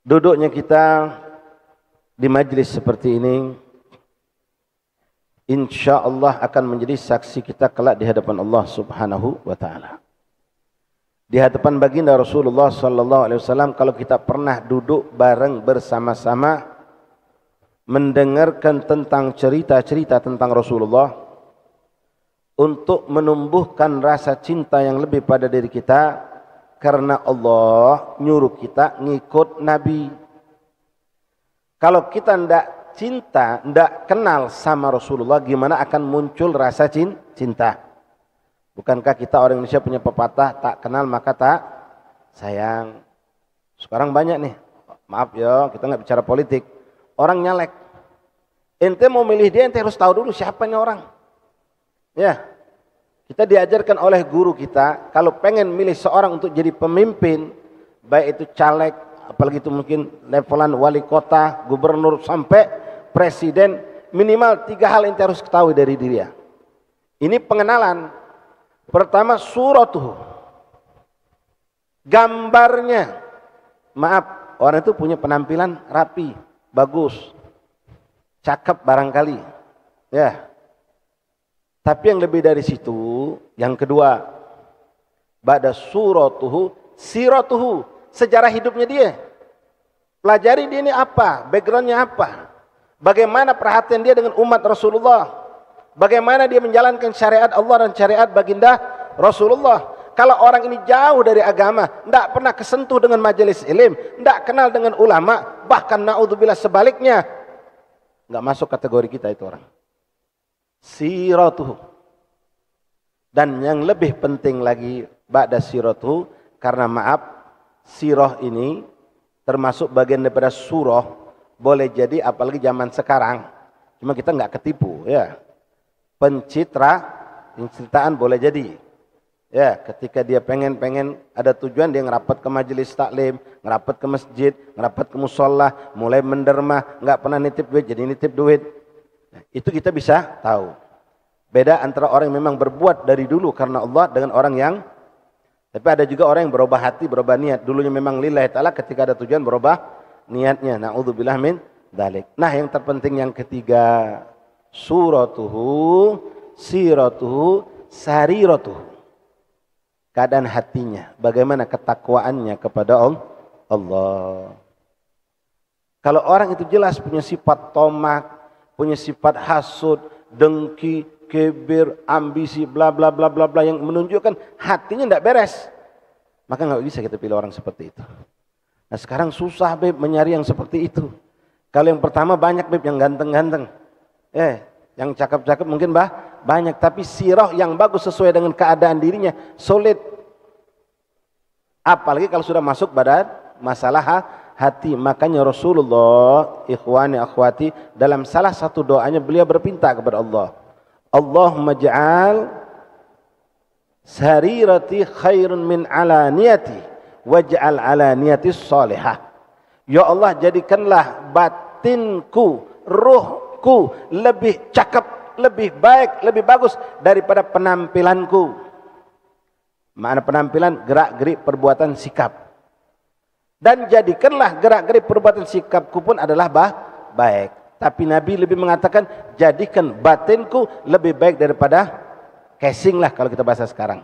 Duduknya kita di majlis seperti ini, insya Allah akan menjadi saksi kita kelak di hadapan Allah Subhanahu wa Ta'ala. Di hadapan baginda Rasulullah Sallallahu Alaihi Wasallam, kalau kita pernah duduk bareng bersama-sama mendengarkan tentang cerita-cerita tentang Rasulullah, untuk menumbuhkan rasa cinta yang lebih pada diri kita, karena Allah nyuruh kita ngikut Nabi. Kalau kita tidak cinta, tidak kenal sama Rasulullah, gimana akan muncul rasa cinta? Bukankah kita orang Indonesia punya pepatah, tak kenal maka tak sayang. Sekarang banyak nih, maaf ya, kita nggak bicara politik, orang nyalek. Ente mau milih dia, ente harus tahu dulu siapanya orang. Ya, kita diajarkan oleh guru kita, kalau pengen milih seorang untuk jadi pemimpin, baik itu caleg, apalagi itu mungkin levelan wali kota, gubernur, sampai presiden, minimal 3 hal yang harus ketahui dari dia. Ini pengenalan. Pertama, suratuhu, gambarnya. Maaf, orang itu punya penampilan rapi, bagus, cakep barangkali, ya. Tapi yang lebih dari situ, yang kedua, ba'da suratuhu, siratuhu, sejarah hidupnya dia. Pelajari dia ini apa, backgroundnya apa, bagaimana perhatian dia dengan umat Rasulullah, bagaimana dia menjalankan syariat Allah dan syariat baginda Rasulullah. Kalau orang ini jauh dari agama, tidak pernah kesentuh dengan majelis ilmu, tidak kenal dengan ulama, bahkan naudzubillah sebaliknya, nggak masuk kategori kita itu orang. Siratuhu. Dan yang lebih penting lagi, ba'da siratuhu, karena maaf, sirah ini termasuk bagian daripada surah, boleh jadi apalagi zaman sekarang, cuma kita nggak ketipu, ya. Pencitraan boleh jadi, ya. Ketika dia pengen ada tujuan, dia ngerapat ke majelis taklim, ngerapat ke masjid, ngerapat ke musola, mulai menderma, nggak pernah nitip duit jadi nitip duit. Nah, itu kita bisa tahu. Beda antara orang yang memang berbuat dari dulu karena Allah dengan orang yang, tapi ada juga orang yang berubah hati, berubah niat. Dulunya memang lillahi ta'ala, ketika ada tujuan berubah niatnya. Na'udzubillah min dzalik. Nah, yang terpenting yang ketiga, suratuhu, siratuhu, sariratuhu. Keadaan hatinya, bagaimana ketakwaannya kepada Allah. Kalau orang itu jelas punya sifat tomak, punya sifat hasud, dengki, kibir, ambisi, bla bla bla bla bla, yang menunjukkan hatinya tidak beres, maka nggak bisa kita pilih orang seperti itu. Nah, sekarang susah beb mencari yang seperti itu. Kalau yang pertama banyak beb yang ganteng-ganteng, yang cakep-cakep mungkin banyak, tapi sirah yang bagus sesuai dengan keadaan dirinya solid. Apalagi kalau sudah masuk pada masalah hati. Makanya Rasulullah, ikhwani akhwati, dalam salah satu doanya beliau berpinta kepada Allah, Allahumma ja'al sarirati khairun min alaniyati waj'al alaniyati salihah. Ya Allah, jadikanlah batinku, ruhku lebih cakep, lebih baik, lebih bagus daripada penampilanku. Makna penampilan, gerak-gerik, perbuatan, sikap. Dan jadikanlah gerak-gerik perbuatan sikapku pun adalah baik. Tapi Nabi lebih mengatakan, jadikan batinku lebih baik daripada casing lah kalau kita bahasa sekarang.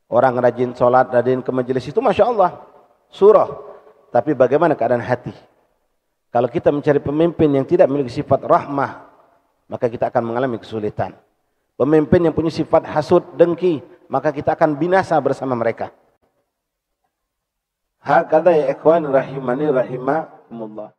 Orang rajin sholat, rajin ke majelis itu Masya Allah, surah. Tapi bagaimana keadaan hati? Kalau kita mencari pemimpin yang tidak memiliki sifat rahmah, maka kita akan mengalami kesulitan. Pemimpin yang punya sifat hasud, dengki, maka kita akan binasa bersama mereka. Hakadha ya ikhwan rahimani rahimakumullah.